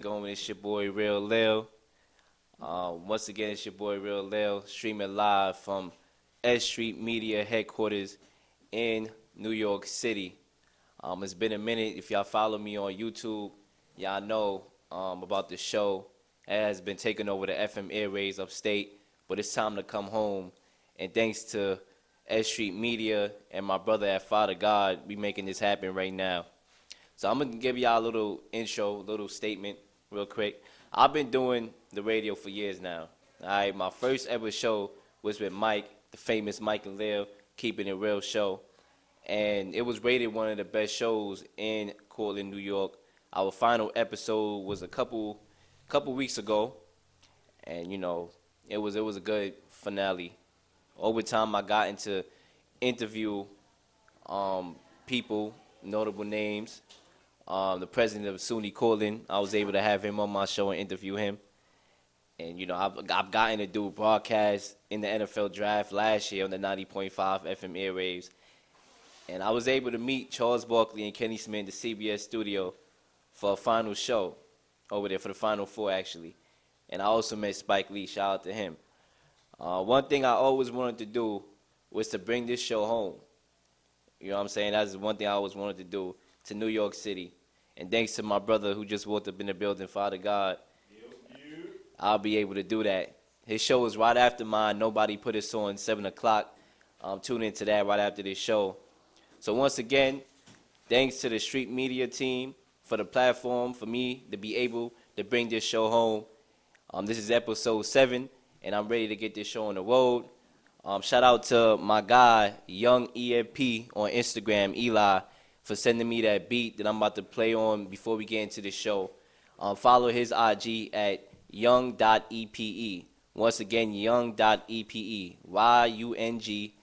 going? It's your boy Leel. Once again, it's your boy Leel, streaming live from S.STREET Media headquarters in New York City. It's been a minute. If y'all follow me on YouTube, y'all know about the show. It has been taking over the FM airways upstate, but it's time to come home. And thanks to S.STREET Media and my brother at Father God, we making this happen right now. So I'm going to give y'all a little intro, little statement real quick. I've been doing the radio for years now. All right, my first ever show was with Mike, the famous Mike and Leel, Keeping It Real show. And it was rated one of the best shows in Cortland, New York. Our final episode was a couple weeks ago. And, you know, it was a good finale. Over time, I got into interview people, notable names. The president of SUNY Cortland, I was able to have him on my show and interview him. And, you know, I've gotten to do broadcasts in the NFL draft last year on the 90.5 FM airwaves. And I was able to meet Charles Barkley and Kenny Smith in the CBS studio for a final show over there, for the Final Four, actually. And I also met Spike Lee. Shout out to him. One thing I always wanted to do was to bring this show home. You know what I'm saying? That's one thing I always wanted to do, to New York City. And thanks to my brother who just walked up in the building, Father God, I'll be able to do that. His show is right after mine. Nobody put us on 7 o'clock. Tune into that right after this show. So once again, thanks to the Street Media team for the platform, for me to be able to bring this show home. This is episode 7, and I'm ready to get this show on the road. Shout out to my guy, Young EMP on Instagram, Eli, for sending me that beat that I'm about to play on before we get into the show. Follow his IG at young.epe. Once again, young.epe, YUNG.EPE.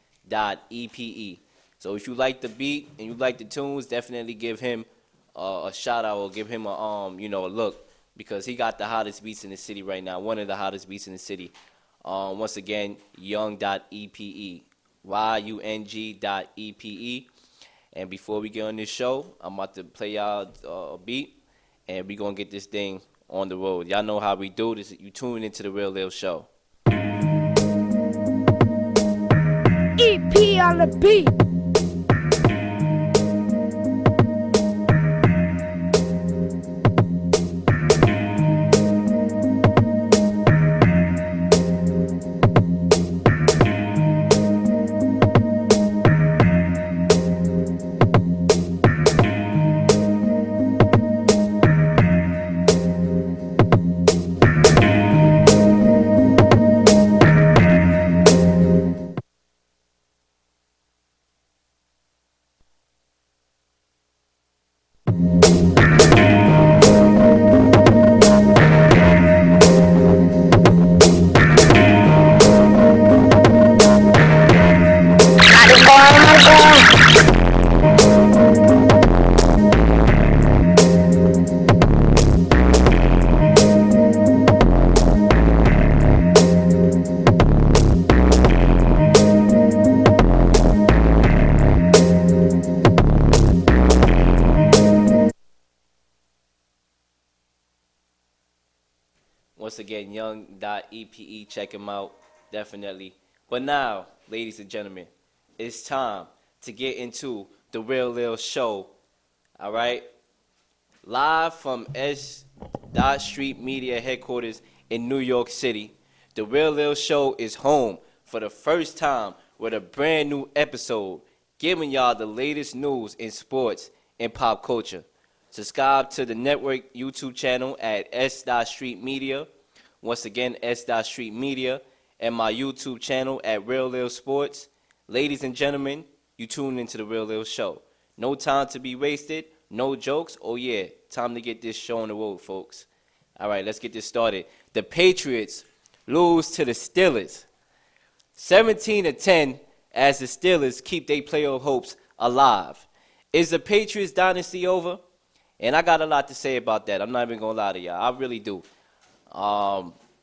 So if you like the beat and you like the tunes, definitely give him a shout out or give him a a look, because he got the hottest beats in the city right now, one of the hottest beats in the city. Once again, young.epe, YUNG.EPE. And before we get on this show, I'm about to play y'all a beat, and we're going to get this thing on the road. Y'all know how we do this. You tune into the Real Leel Show. EP on the beat. Once again, young.epe, check him out, definitely. But now, ladies and gentlemen, it's time to get into the Real Leel Show, all right? Live from S.STREET Media headquarters in New York City, the Real Leel Show is home for the first time with a brand new episode, giving y'all the latest news in sports and pop culture. Subscribe to the network YouTube channel at S.STREET Media. Once again, S.STREET Media, and my YouTube channel at Real Leel Sports. Ladies and gentlemen, you tune into the Real Leel Show. No time to be wasted, no jokes. Oh yeah, time to get this show on the road, folks. All right, let's get this started. The Patriots lose to the Steelers, 17-10, as the Steelers keep their playoff hopes alive. Is the Patriots dynasty over? And I got a lot to say about that. I'm not even going to lie to y'all. I really do.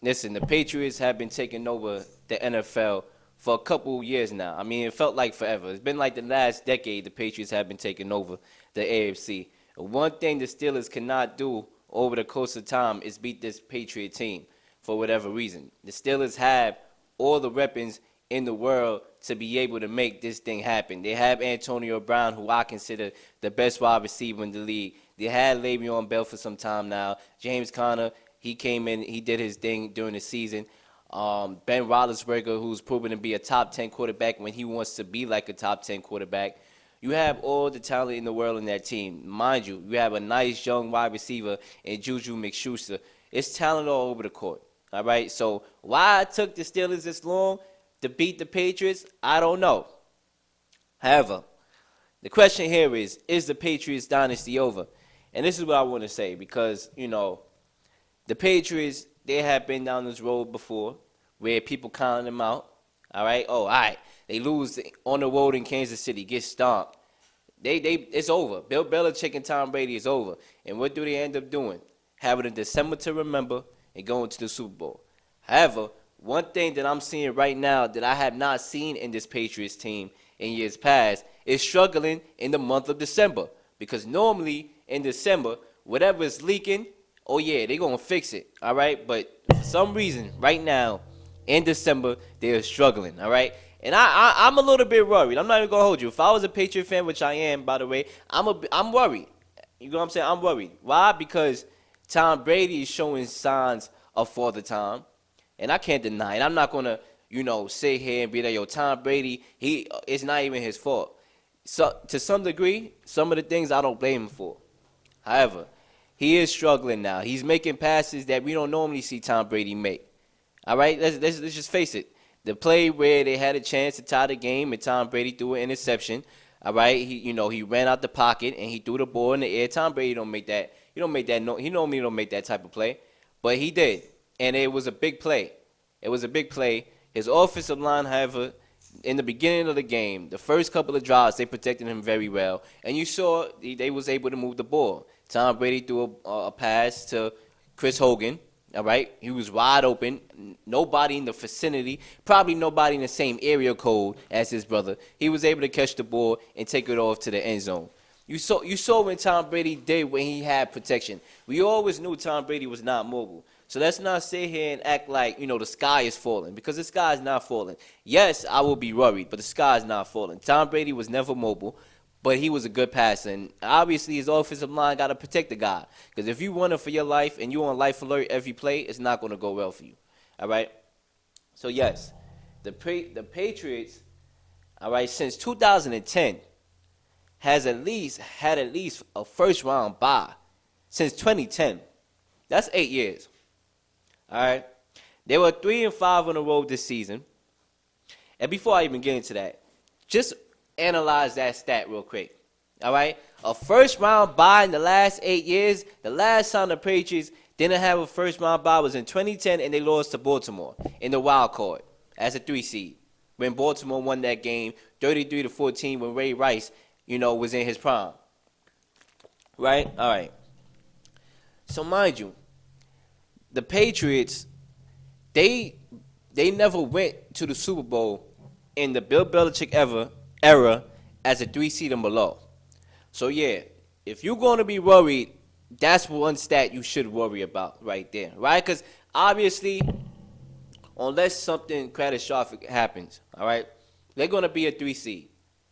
Listen, the Patriots have been taking over the NFL for a couple years now. I mean, it felt like forever. It's been like the last decade the Patriots have been taking over the AFC. One thing the Steelers cannot do over the course of time is beat this Patriot team for whatever reason. The Steelers have all the weapons in the world to be able to make this thing happen. They have Antonio Brown, who I consider the best wide receiver in the league. They had Le'Veon Bell for some time now. James Conner, he came in, he did his thing during the season. Ben Roethlisberger, who's proven to be a top 10 quarterback when he wants to be like a top 10 quarterback. You have all the talent in the world in that team. Mind you, you have a nice young wide receiver in Juju Mcshuster. It's talent all over the court. All right, so why it took the Steelers this long to beat the Patriots, I don't know. However, the question here is the Patriots dynasty over? And this is what I want to say because, you know, the Patriots, they have been down this road before where people counting them out. All right, all right. They lose on the road in Kansas City, get stomped. It's over. Bill Belichick and Tom Brady is over. And what do they end up doing? Having a December to remember and going to the Super Bowl. However, one thing that I'm seeing right now that I have not seen in this Patriots team in years past is struggling in the month of December. Because normally in December, whatever is leaking, oh yeah, they're going to fix it, all right? But for some reason, right now, in December, they're struggling, all right? And I'm a little bit worried. I'm not even going to hold you. If I was a Patriot fan, which I am, by the way, I'm worried. You know what I'm saying? I'm worried. Why? Because Tom Brady is showing signs of father time. And I can't deny it. I'm not going to, you know, sit here and be like, yo, Tom Brady, it's not even his fault. So to some degree, some of the things I don't blame him for. However, he is struggling now. He's making passes that we don't normally see Tom Brady make. All right? Let's just face it. The play where they had a chance to tie the game and Tom Brady threw an interception. All right? He ran out the pocket and he threw the ball in the air. Tom Brady don't make that. He normally don't make that type of play. But he did. And it was a big play. It was a big play. His offensive line, however, in the beginning of the game, the first couple of drives, they protected him very well. And you saw they was able to move the ball. Tom Brady threw a pass to Chris Hogan. All right? He was wide open. Nobody in the vicinity, probably nobody in the same area code as his brother. He was able to catch the ball and take it off to the end zone. You saw when Tom Brady did when he had protection. We always knew Tom Brady was not mobile. So let's not sit here and act like, the sky is falling, because the sky is not falling. Yes, I will be worried, but the sky is not falling. Tom Brady was never mobile, but he was a good passer. And obviously his offensive line got to protect the guy, because if you running for your life and you're on life alert every play, it's not going to go well for you. All right? So, yes, the Patriots, all right, since 2010 has had at least a first-round bye since 2010. That's 8 years. All right, they were 3-5 on the road this season. And before I even get into that, just analyze that stat real quick. All right, a first-round bye in the last 8 years. The last time the Patriots didn't have a first-round bye was in 2010, and they lost to Baltimore in the wild card as a 3 seed when Baltimore won that game 33-14 when Ray Rice, was in his prime. Right? All right. So mind you, the Patriots, they never went to the Super Bowl in the Bill Belichick era as a 3 seed and below. So, yeah, if you're going to be worried, that's one stat you should worry about right there, right? Because obviously, unless something catastrophic happens, all right, they're going to be a 3 seed.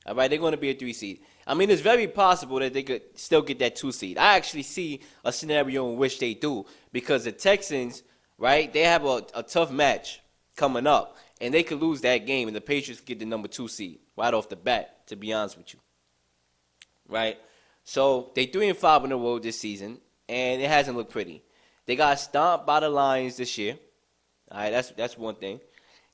All right, they're going to be a 3 seed. I mean, it's very possible that they could still get that 2 seed. I actually see a scenario in which they do, because the Texans, right, they have a tough match coming up, and they could lose that game, and the Patriots get the number 2 seed right off the bat, to be honest with you. Right? So they 3-5 on the road this season, and it hasn't looked pretty. They got stomped by the Lions this year. All right, that's one thing.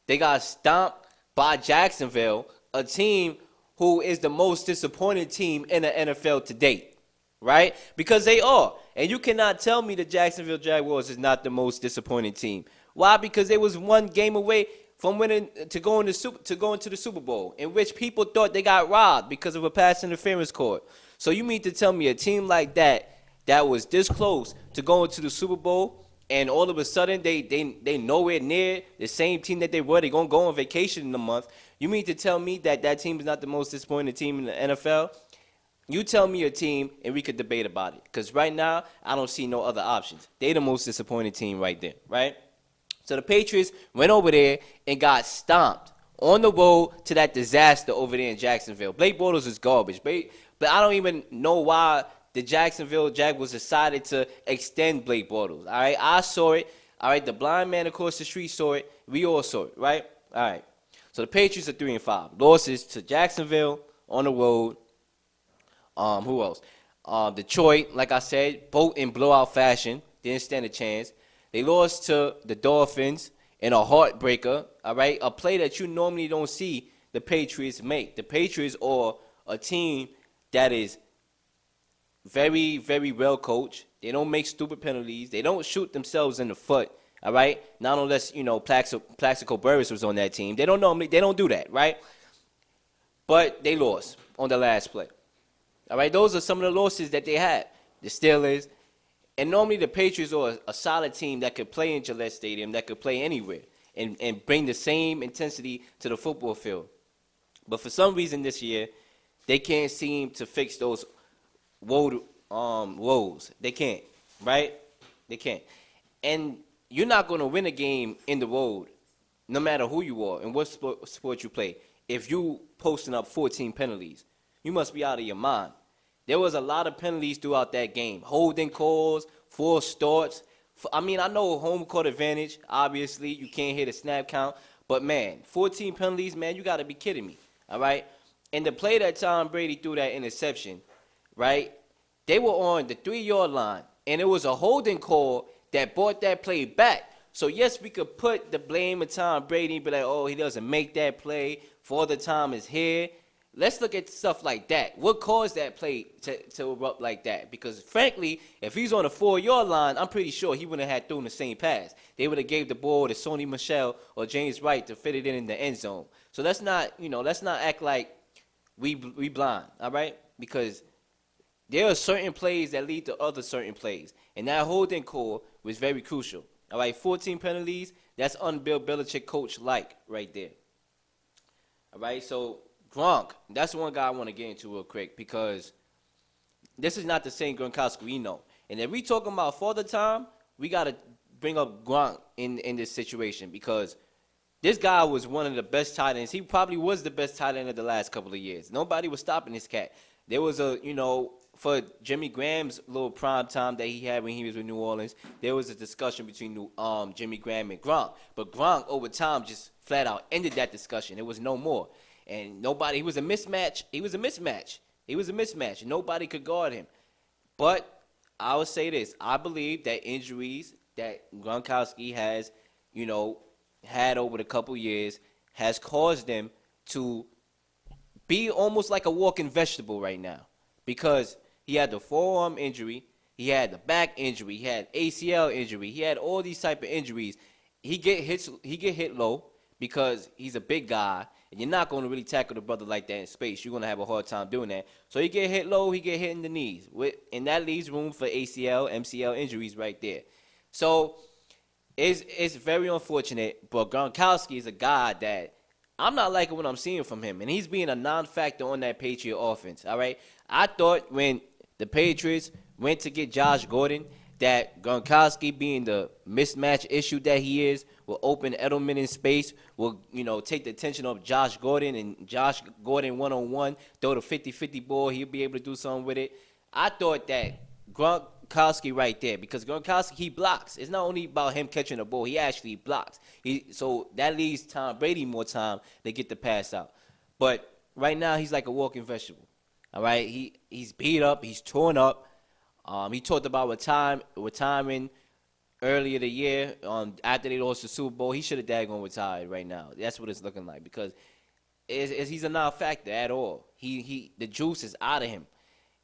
They got stomped by Jacksonville, a team who is the most disappointed team in the NFL to date, right? Because they are. And you cannot tell me the Jacksonville Jaguars is not the most disappointing team. Why? Because they was one game away from winning to go into the Super Bowl, in which people thought they got robbed because of a pass interference call. So you mean to tell me a team like that was this close to going to the Super Bowl, and all of a sudden they nowhere near the same team that they were? They're going to go on vacation in a month. You mean to tell me that team is not the most disappointing team in the NFL? You tell me your team, and we could debate about it. Because right now, I don't see no other options. They the most disappointing team right there, right? So the Patriots went over there and got stomped on the road to that disaster over there in Jacksonville. Blake Bortles is garbage. But I don't even know why the Jacksonville Jaguars decided to extend Blake Bortles. All right, I saw it. All right, the blind man across the street saw it. We all saw it, right? All right. So the Patriots are 3-5. Losses to Jacksonville on the road. Who else? Detroit, like I said, both in blowout fashion. Didn't stand a chance. They lost to the Dolphins in a heartbreaker, all right? A play that you normally don't see the Patriots make. The Patriots are a team that is very, very well coached. They don't make stupid penalties. They don't shoot themselves in the foot, all right? Not unless, Plaxico Burress was on that team. They don't do that, right? But they lost on the last play. All right, those are some of the losses that they had. The Steelers. And normally the Patriots are a solid team that could play in Gillette Stadium, that could play anywhere, and bring the same intensity to the football field. But for some reason this year, they can't seem to fix those woes. They can't, right? They can't. And you're not going to win a game in the road, no matter who you are and what sport you play, if you posting up 14 penalties. You must be out of your mind. There was a lot of penalties throughout that game. Holding calls, false starts. I know home court advantage, obviously. You can't hit a snap count. But, man, 14 penalties, man, you got to be kidding me, all right? And the play that Tom Brady threw that interception, right, they were on the 3-yard line, and it was a holding call that brought that play back. So, yes, we could put the blame on Tom Brady and be like, oh, he doesn't make that play. Father Time is here. Let's look at stuff like that. What caused that play to erupt like that? Because, frankly, if he's on the 4-yard line, I'm pretty sure he wouldn't have thrown the same pass. They would have gave the ball to Sony Michel or James Wright to fit it in the end zone. So let's not act like we blind, all right? Because there are certain plays that lead to other certain plays. And that holding call was very crucial. All right, 14 penalties, that's un-Bill Belichick coach-like right there. All right, so Gronk, that's one guy I want to get into real quick because this is not the same Gronkowski we know. And if we talking about Father Time, we got to bring up Gronk in this situation because this guy was one of the best tight ends. He probably was the best tight end of the last couple of years. Nobody was stopping this cat. There was for Jimmy Graham's little prime time that he had when he was with New Orleans, there was a discussion between Jimmy Graham and Gronk. But Gronk, over time, just flat out ended that discussion. There was no more. And he was a mismatch. He was a mismatch. Nobody could guard him. But I would say this. I believe that injuries that Gronkowski has, had over the couple years has caused them to be almost like a walking vegetable right now. Because he had the forearm injury, he had the back injury, he had ACL injury, he had all these type of injuries. He get hit low because he's a big guy, and you're not going to really tackle the brother like that in space. You're going to have a hard time doing that. So he get hit low, he get hit in the knees, and that leaves room for ACL, MCL injuries right there. So it's very unfortunate, but Gronkowski is a guy that I'm not liking what I'm seeing from him, and he's being a non-factor on that Patriot offense, all right? I thought when the Patriots went to get Josh Gordon that Gronkowski, being the mismatch issue that he is, will open Edelman in space, will, take the attention of Josh Gordon, and Josh Gordon one-on-one, throw the 50-50 ball, he'll be able to do something with it. I thought that Gronkowski right there, because Gronkowski, he blocks. It's not only about him catching the ball, he actually blocks. So that leaves Tom Brady more time to get the pass out. But right now, he's like a walking vegetable. All right, he's beat up, he's torn up. He talked about retiring earlier the year. After they lost the Super Bowl, he should have daggone retired right now. That's what it's looking like because he's a non-factor at all. The juice is out of him,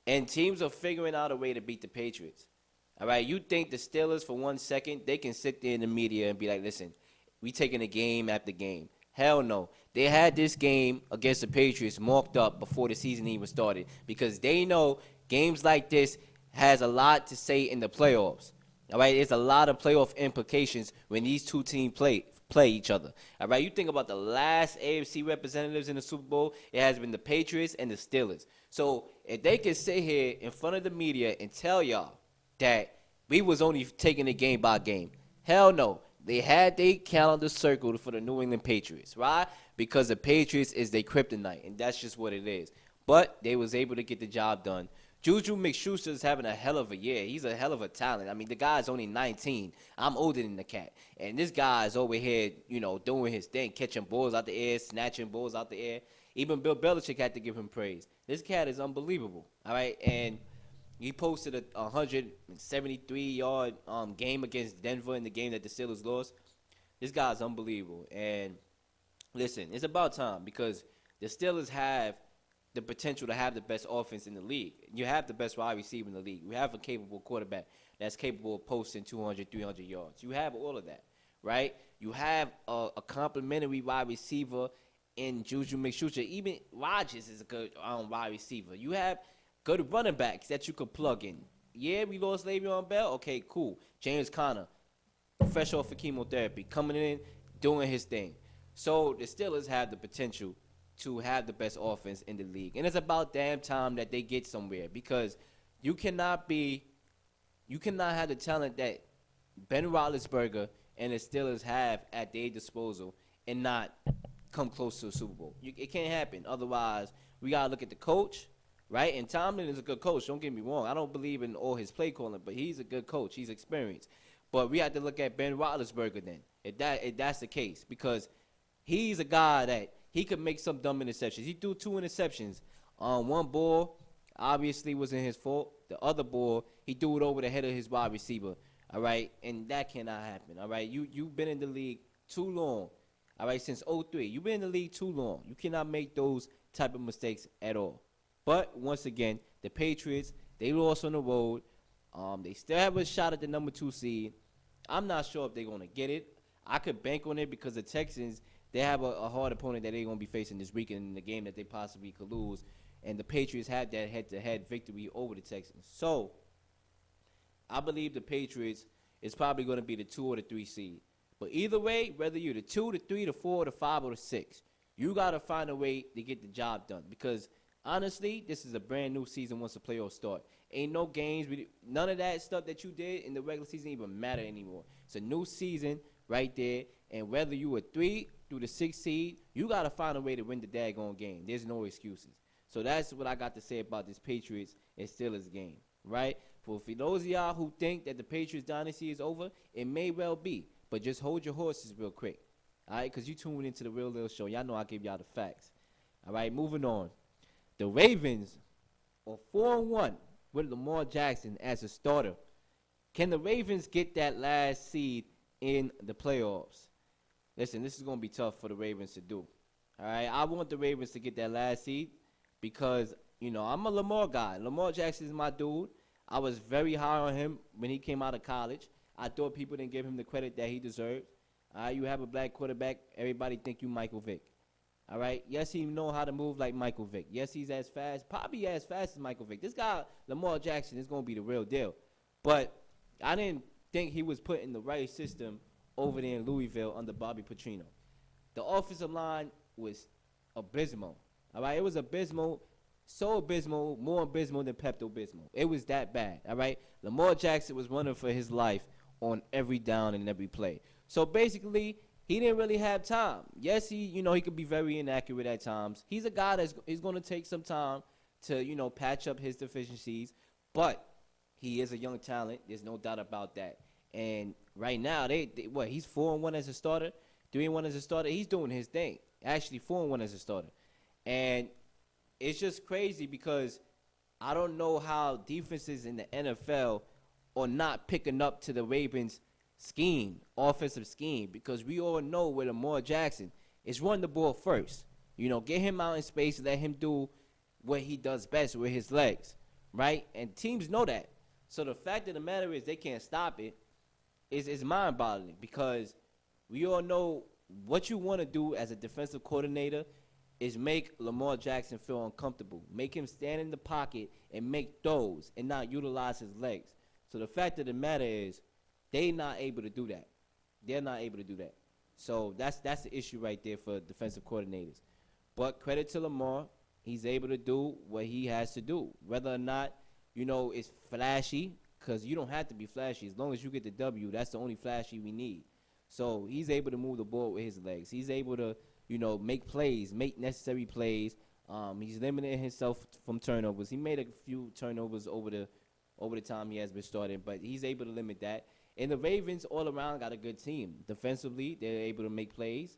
and teams are figuring out a way to beat the Patriots. All right, you think the Steelers for 1 second they can sit there in the media and be like, "Listen, we taking a game after game." Hell no. They had this game against the Patriots marked up before the season even started because they know games like this has a lot to say in the playoffs. All right, there's a lot of playoff implications when these two teams play each other. All right, you think about the last AFC representatives in the Super Bowl, it has been the Patriots and the Steelers. So if they can sit here in front of the media and tell y'all that we was only taking it game by game, hell no. They had their calendar circled for the New England Patriots, right? Because the Patriots is their kryptonite, and that's just what it is. But they was able to get the job done. Juju Mcshuster is having a hell of a year. He's a hell of a talent. I mean, the guy's only 19. I'm older than the cat. And this guy's over here, doing his thing, catching balls out the air, snatching balls out the air. Even Bill Belichick had to give him praise. This cat is unbelievable, all right? And he posted a 173-yard game against Denver in the game that the Steelers lost. This guy's unbelievable. And listen, it's about time because the Steelers have the potential to have the best offense in the league. You have the best wide receiver in the league. You have a capable quarterback that's capable of posting 200, 300 yards. You have all of that, right? You have a complimentary wide receiver in Juju Mcshuster. Even Rodgers is a good wide receiver. You have good running backs that you could plug in. Yeah, we lost Le'Veon Bell. Okay, cool. James Conner, fresh off of chemotherapy, coming in, doing his thing. So the Steelers have the potential to have the best offense in the league. And it's about damn time that they get somewhere because you cannot have the talent that Ben Roethlisberger and the Steelers have at their disposal and not come close to a Super Bowl. It can't happen. Otherwise, we got to look at the coach, right? And Tomlin is a good coach. Don't get me wrong. I don't believe in all his play calling, but he's a good coach. He's experienced. But we have to look at Ben Roethlisberger then, if that's the case, because he's a guy that he could make some dumb interceptions. He threw 2 interceptions. One ball obviously wasn't his fault. The other ball, he threw it over the head of his wide receiver, all right? And that cannot happen, all right? You've been in the league too long, all right, since 2003. You've been in the league too long. You cannot make those type of mistakes at all. But, once again, the Patriots, they lost on the road. They still have a shot at the number 2 seed. I'm not sure if they're going to get it. I could bank on it because the Texans, they have a hard opponent that they're going to be facing this weekend in the game that they possibly could lose. And the Patriots had that head-to-head victory over the Texans. So, I believe the Patriots is probably going to be the 2 or the 3 seed. But either way, whether you're the 2, the 3, the 4, the 5, or the 6, you got to find a way to get the job done. Because, honestly, this is a brand-new season once the playoffs start. Ain't no games. None of that stuff that you did in the regular season even matter anymore. It's a new season right there. And whether you were 3 through the 6 seed, you got to find a way to win the daggone game. There's no excuses. So that's what I got to say about this Patriots and Steelers game, right? For those of y'all who think that the Patriots dynasty is over, it may well be. But just hold your horses real quick, all right? Because you tuned into the Real Leel Show. Y'all know I give y'all the facts. All right, moving on. The Ravens are 4-1 with Lamar Jackson as a starter. Can the Ravens get that last seed in the playoffs? Listen, this is going to be tough for the Ravens to do. All right, I want the Ravens to get that last seed because, I'm a Lamar guy. Lamar Jackson is my dude. I was very high on him when he came out of college. I thought people didn't give him the credit that he deserved. All right, you have a black quarterback. Everybody think you Michael Vick. All right, yes, he know how to move like Michael Vick. Yes, he's as fast, probably as fast as Michael Vick. This guy, Lamar Jackson, is going to be the real deal. But I didn't think he was put in the right system over there in Louisville under Bobby Petrino. The offensive line was abysmal. All right, it was abysmal, so abysmal, more abysmal than Pepto-Bismol. It was that bad. All right, Lamar Jackson was running for his life on every down and every play. So basically, he didn't really have time. Yes, he could be very inaccurate at times. He's a guy he's going to take some time to, patch up his deficiencies. But he is a young talent. There's no doubt about that. And right now, he's 4-1 as a starter, 3-1 as a starter. He's doing his thing. Actually, 4-1 as a starter. And it's just crazy because I don't know how defenses in the NFL are not picking up to the Ravens' scheme, offensive scheme, because we all know with Lamar Jackson is run the ball first. Get him out in space, let him do what he does best with his legs, right? And teams know that. So the fact of the matter is they can't stop it is mind-boggling because we all know what you want to do as a defensive coordinator is make Lamar Jackson feel uncomfortable, make him stand in the pocket and make throws and not utilize his legs. So the fact of the matter is they're not able to do that. They're not able to do that. So that's the issue right there for defensive coordinators. But credit to Lamar. he's able to do what he has to do. Whether or not, it's flashy, because you don't have to be flashy. As long as you get the W, that's the only flashy we need. So he's able to move the ball with his legs. He's able to, make plays, make necessary plays. He's limiting himself from turnovers. He made a few turnovers over the time he has been starting, but he's able to limit that. And the Ravens all around got a good team. Defensively, they're able to make plays,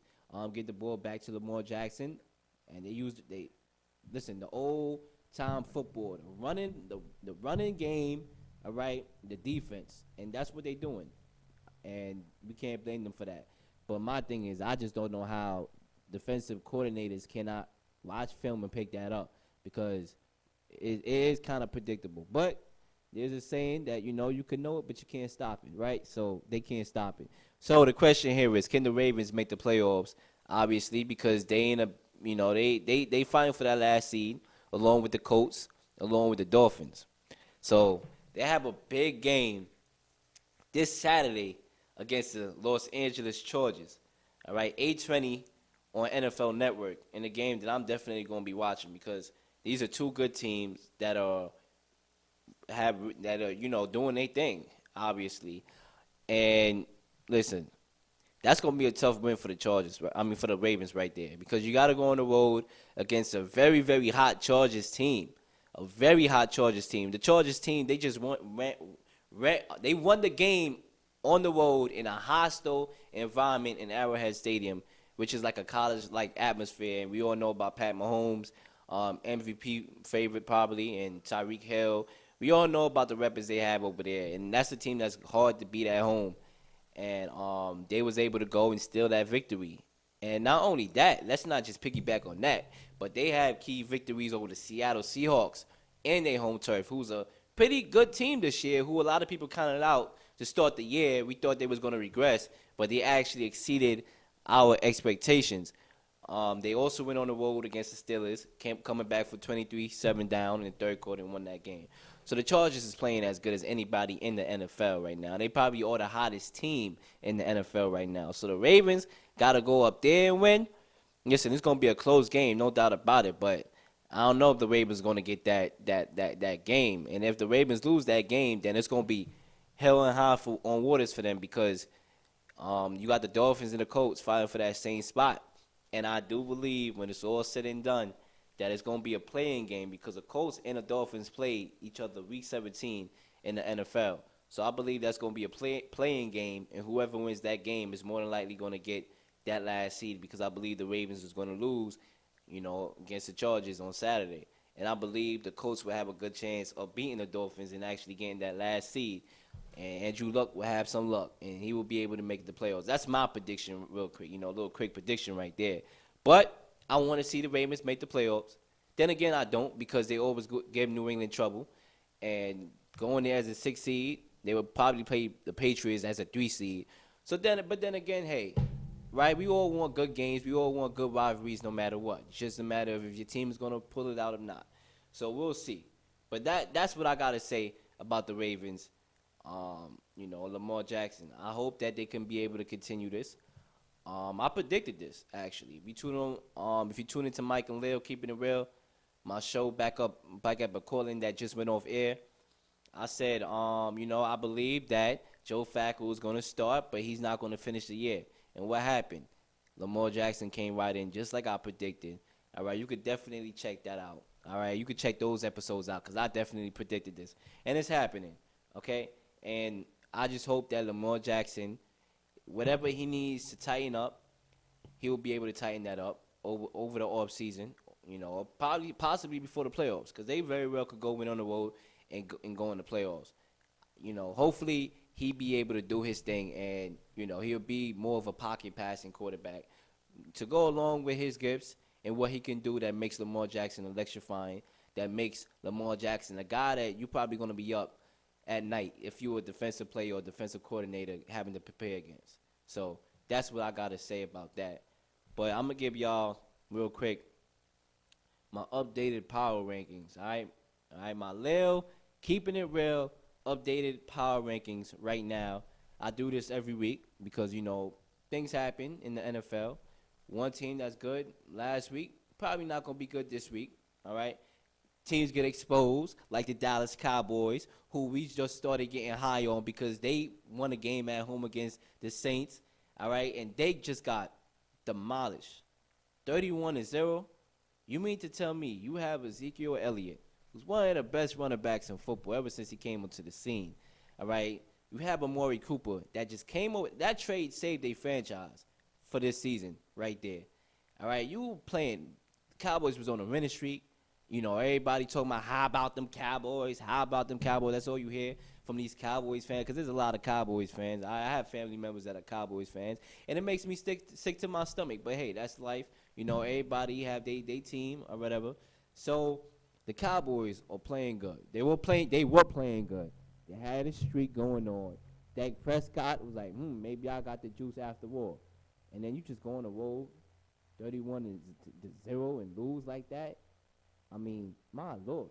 get the ball back to Lamar Jackson, and the old time football, the running game, all right, the defense, and that's what they're doing, and we can't blame them for that. But my thing is, I just don't know how defensive coordinators cannot watch film and pick that up, because it is kind of predictable. But there's a saying that, you can know it, but you can't stop it, right? So they can't stop it. So the question here is, can the Ravens make the playoffs? Obviously, because they in a, they fighting for that last seed, along with the Colts, along with the Dolphins. So they have a big game this Saturday against the Los Angeles Chargers. All right, 8:20 on NFL Network, in a game that I'm definitely going to be watching, because these are two good teams that are doing their thing, obviously. And listen, that's going to be a tough win for the Chargers. I mean, for the Ravens right there, because you got to go on the road against a very, very hot Chargers team, a very hot Chargers team. The Chargers team, they just they won the game on the road in a hostile environment in Arrowhead Stadium, which is like a college-like atmosphere. And we all know about Pat Mahomes, MVP favorite probably, and Tyreek Hill. We all know about the records they have over there, and that's a team that's hard to beat at home. And they was able to go and steal that victory. And not only that, let's not just piggyback on that, but they have key victories over the Seattle Seahawks in their home turf, who's a pretty good team this year, who a lot of people counted out to start the year. We thought they was going to regress, but they actually exceeded our expectations. They also went on the road against the Steelers, coming back for 23-7 down in the third quarter and won that game. So the Chargers is playing as good as anybody in the NFL right now. They probably are the hottest team in the NFL right now. So the Ravens got to go up there and win. Listen, it's going to be a close game, no doubt about it, but I don't know if the Ravens are going to get that game. And if the Ravens lose that game, then it's going to be hell and high on waters for them, because you got the Dolphins and the Colts fighting for that same spot. And I do believe when it's all said and done that it's going to be a playing game, because the Colts and the Dolphins played each other Week 17 in the NFL. So I believe that's going to be a playing game, and whoever wins that game is more than likely going to get that last seed, because I believe the Ravens is going to lose, against the Chargers on Saturday. And I believe the Colts will have a good chance of beating the Dolphins and actually getting that last seed. And Andrew Luck will have some luck, and he will be able to make the playoffs. That's my prediction real quick, a little quick prediction right there. But I want to see the Ravens make the playoffs. Then again, I don't, because they always give New England trouble. And going there as a 6 seed, they would probably play the Patriots as a 3 seed. But then again, hey, right, we all want good games. We all want good rivalries no matter what. It's just a matter of if your team is going to pull it out or not. So we'll see. But that's what I got to say about the Ravens. Lamar Jackson. I hope that they can be able to continue this. I predicted this, actually. If you tune into Mike and Leel, Keeping It Real, my show back up a calling that just went off air, I said, I believe that Joe Flacco is going to start, but he's not going to finish the year. And what happened? Lamar Jackson came right in, just like I predicted. All right, you could definitely check that out. All right, you could check those episodes out, because I definitely predicted this. And it's happening, okay? And I just hope that Lamar Jackson, whatever he needs to tighten up, he will be able to tighten that up over the off season, possibly before the playoffs, because they very well could go in on the road and go in the playoffs. Hopefully he be able to do his thing, and he'll be more of a pocket passing quarterback to go along with his gifts and what he can do that makes Lamar Jackson electrifying, that makes Lamar Jackson a guy that you're probably going to be up at night if you're a defensive player or defensive coordinator having to prepare against. So that's what I got to say about that. But I'm going to give y'all real quick my updated power rankings, all right? All right, my Leel, Keeping It Real, updated power rankings right now. I do this every week because, things happen in the NFL. One team that's good last week, probably not going to be good this week. All right. Teams get exposed, like the Dallas Cowboys, who we just started getting high on because they won a game at home against the Saints. All right, and they just got demolished, 31-0. You mean to tell me you have Ezekiel Elliott, who's one of the best running backs in football ever since he came onto the scene? All right, you have Amari Cooper that just came over. That trade saved a franchise for this season right there. All right, you playing. Cowboys was on a winning streak. You know, everybody talking about how about them Cowboys, how about them Cowboys. That's all you hear from these Cowboys fans because there's a lot of Cowboys fans. I have family members that are Cowboys fans, and it makes me sick to my stomach. But hey, that's life. You know, everybody have they team or whatever. So the Cowboys are playing good. They were playing good. They had a streak going on. Dak Prescott was like, maybe I got the juice after all. And then you just go on the road, 31-0 and lose like that. I mean, my Lord,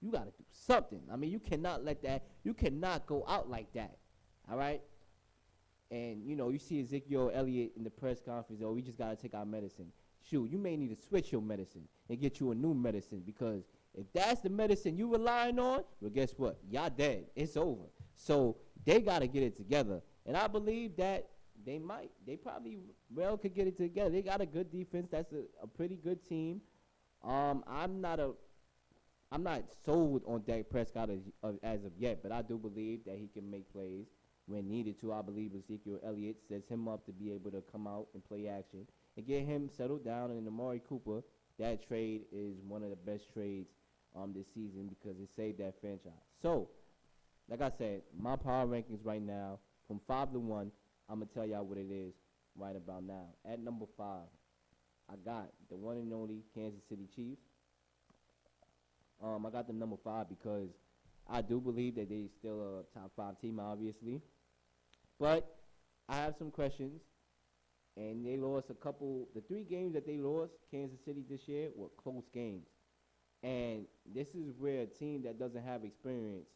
you got to do something. I mean, you cannot let that, you cannot go out like that, all right? And, you know, you see Ezekiel Elliott in the press conference, we just got to take our medicine. Shoot, you may need to switch your medicine and get you a new medicine because if that's the medicine you relying on, well, guess what? Y'all dead. It's over. So they got to get it together. And I believe that they probably could get it together. They got a good defense. That's a pretty good team. I'm not sold on Dak Prescott as of yet, but I do believe that he can make plays when needed to. I believe Ezekiel Elliott sets him up to be able to come out and play action and get him settled down. And Amari Cooper, that trade is one of the best trades this season because it saved that franchise. So, like I said, my power rankings right now, from 5 to 1, I'm going to tell y'all what it is right about now. At number 5, I got the one and only Kansas City Chiefs. I got them number 5 because I do believe that they still a top 5 team, obviously. But I have some questions, and they lost the 3 games that they lost, Kansas City this year, were close games. And this is where a team that doesn't have experience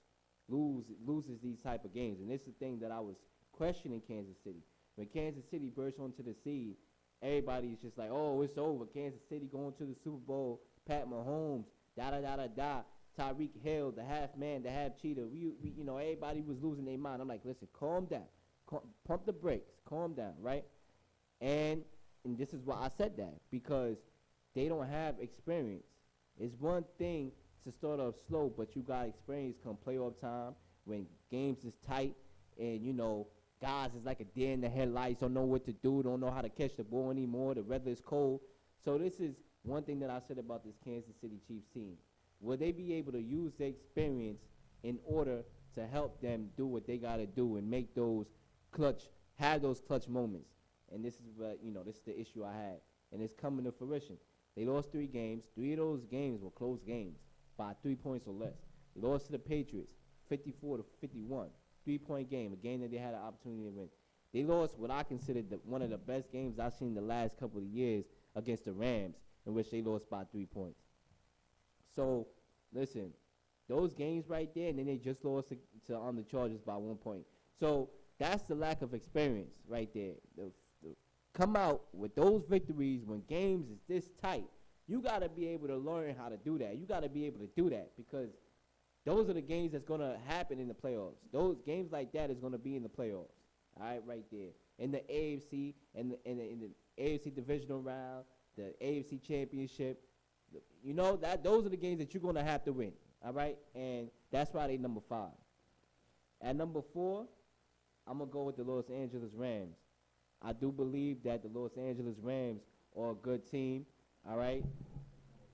loses these type of games. And this is the thing that I was questioning Kansas City. When Kansas City burst onto the scene, everybody's just like, oh, it's over. Kansas City going to the Super Bowl. Pat Mahomes, da-da-da-da-da. Tyreek Hill, the half man, the half cheater. We everybody was losing their mind. I'm like, listen, calm down. Pump the brakes. Calm down, right? And this is why I said that, because they don't have experience. It's one thing to start off slow, but you got experience come playoff time when games is tight and, guys is like a deer in the headlights, don't know what to do, don't know how to catch the ball anymore, the weather is cold. So this is one thing that I said about this Kansas City Chiefs team. Will they be able to use their experience in order to help them do what they got to do and make have those clutch moments? And this is this is the issue I had, and it's coming to fruition. They lost 3 games. 3 of those games were close games by 3 points or less. They lost to the Patriots, 54-51, 3-point game, a game that they had an opportunity to win. They lost what I consider one of the best games I've seen the last couple of years against the Rams, in which they lost by 3 points. So, listen, those games right there, and then they just lost to the Chargers by 1 point. So that's the lack of experience right there. Come out with those victories when games is this tight. You got to be able to learn how to do that. You got to be able to do that because those are the games that's going to happen in the playoffs. Those games like that is going to be in the playoffs. All right, right there. In the AFC, in the AFC divisional round, the AFC championship, those are the games that you're going to have to win. All right? And that's why they number 5. At number 4, I'm going to go with the Los Angeles Rams. I do believe that the Los Angeles Rams are a good team, all right?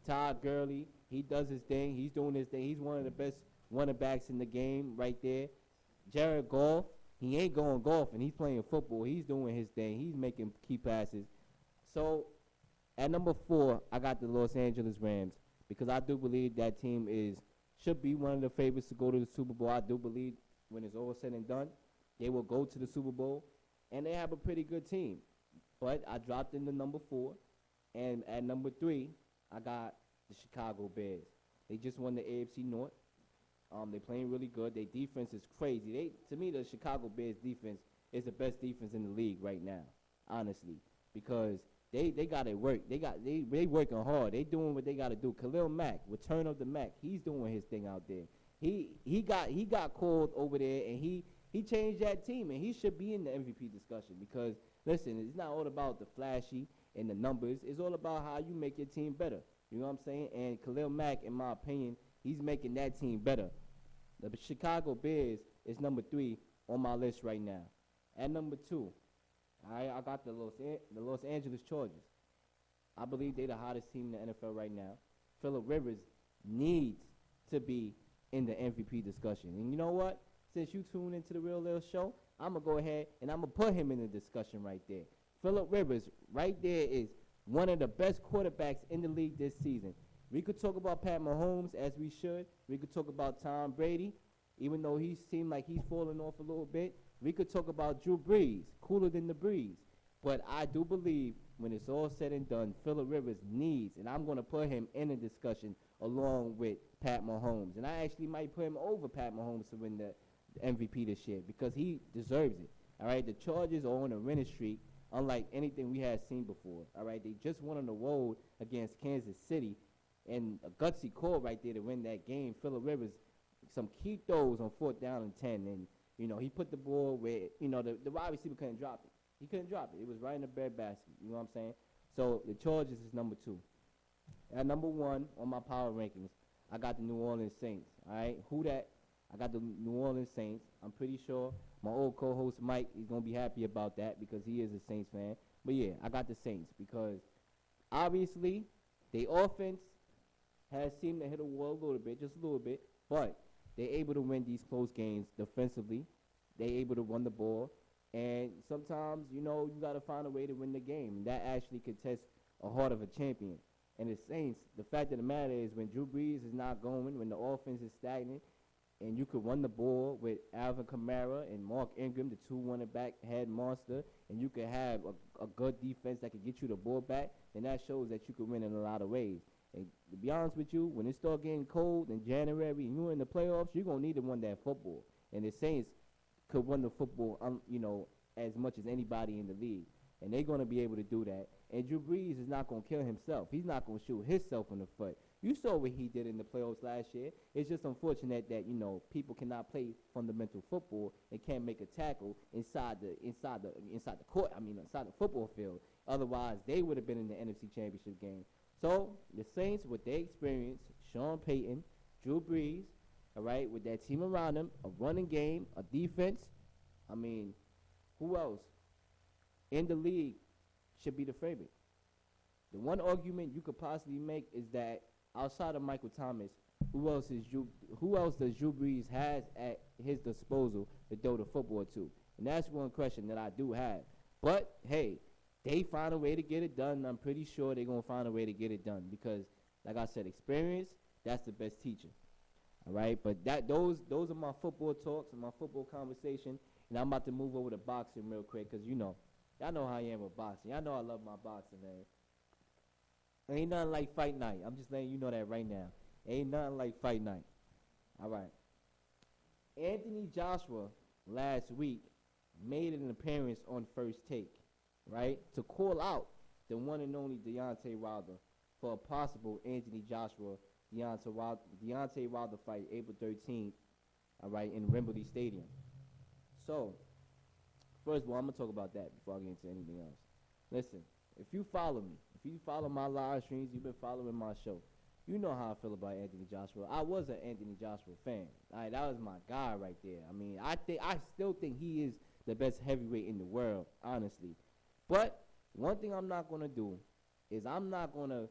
Todd Gurley, he does his thing. He's doing his thing. He's one of the best running backs in the game right there. Jared Goff, he ain't going golfing. He's playing football. He's doing his thing. He's making key passes. So at number 4, I got the Los Angeles Rams because I do believe that team should be one of the favorites to go to the Super Bowl. I do believe when it's all said and done, they will go to the Super Bowl. And they have a pretty good team. But I dropped in the number 4. And at number 3, I got the Chicago Bears. They just won the AFC North. They're playing really good. Their defense is crazy. To me, the Chicago Bears defense is the best defense in the league right now, honestly. Because they got it work. They working hard. They doing what they got to do. Khalil Mack, return of the Mack. He's doing his thing out there. He got called over there, and he changed that team, and he should be in the MVP discussion because listen, it's not all about the flashy and the numbers. It's all about how you make your team better. You know what I'm saying? And Khalil Mack, in my opinion, he's making that team better. The Chicago Bears is number 3 on my list right now. At number 2, I got the Los Angeles Chargers. I believe they're the hottest team in the NFL right now. Phillip Rivers needs to be in the MVP discussion. And you know what? Since you tuned into the Real Leel Show, I'm going to go ahead and I'm going to put him in the discussion right there. Phillip Rivers right there is one of the best quarterbacks in the league this season. We could talk about Pat Mahomes as we should. We could talk about Tom Brady, even though he seemed like he's falling off a little bit. We could talk about Drew Brees, cooler than the breeze. But I do believe when it's all said and done, Phillip Rivers needs, and I'm going to put him in a discussion along with Pat Mahomes. And I actually might put him over Pat Mahomes to win the MVP this year because he deserves it. All right, the Chargers are on a winning streak, unlike anything we had seen before. All right, they just won on the road against Kansas City, and a gutsy call right there to win that game. Phillip Rivers, some key throws on 4th down and 10, and you know he put the ball where the wide receiver couldn't drop it. He couldn't drop it. It was right in the bread basket. You know what I'm saying? So the Chargers is number 2. At number 1 on my power rankings, I got the New Orleans Saints. All right, who that? I got the New Orleans Saints. I'm pretty sure my old co-host Mike is going to be happy about that because he is a Saints fan. But, yeah, I got the Saints because, obviously, the offense has seemed to hit a wall a little bit, just a little bit, but they're able to win these close games defensively. They're able to run the ball. And sometimes, you got to find a way to win the game. That actually could test a heart of a champion. And the Saints, the fact of the matter is when Drew Brees is not going, when the offense is stagnant, and you could run the ball with Alvin Kamara and Mark Ingram, the 2 running back head monster, and you could have a good defense that could get you the ball back, then that shows that you could win in a lot of ways. And to be honest with you, when it starts getting cold in January and you're in the playoffs, you're going to need to run that football. And the Saints could run the football, as much as anybody in the league. And they're going to be able to do that. And Drew Brees is not going to kill himself. He's not going to shoot himself in the foot. You saw what he did in the playoffs last year. It's just unfortunate that, people cannot play fundamental football and can't make a tackle inside the court, inside the football field. Otherwise, they would have been in the NFC Championship game. So, the Saints, with their experience, Sean Payton, Drew Brees, all right, with that team around them, a running game, a defense, who else in the league should be the favorite? The one argument you could possibly make is that outside of Michael Thomas, who else does Drew Brees has at his disposal to throw the football to? And that's one question that I do have. But, hey, they find a way to get it done. I'm pretty sure they're going to find a way to get it done because, like I said, experience, that's the best teacher. All right? But those are my football talks and my football conversation. And I'm about to move over to boxing real quick because, y'all know how I am with boxing. Y'all know I love my boxing, man. Ain't nothing like fight night. I'm just letting you know that right now. Ain't nothing like fight night. All right. Anthony Joshua last week made an appearance on First Take, right, to call out the one and only Deontay Wilder for a possible Anthony Joshua-Deontay Wilder fight April 13th, all right, in Wembley Stadium. So, first of all, I'm going to talk about that before I get into anything else. Listen, if you follow me, if you follow my live streams, you've been following my show, you know how I feel about Anthony Joshua. I was an Anthony Joshua fan. All right, that was my guy right there. I still think he is the best heavyweight in the world, honestly. But one thing I'm not going to do is I'm not going to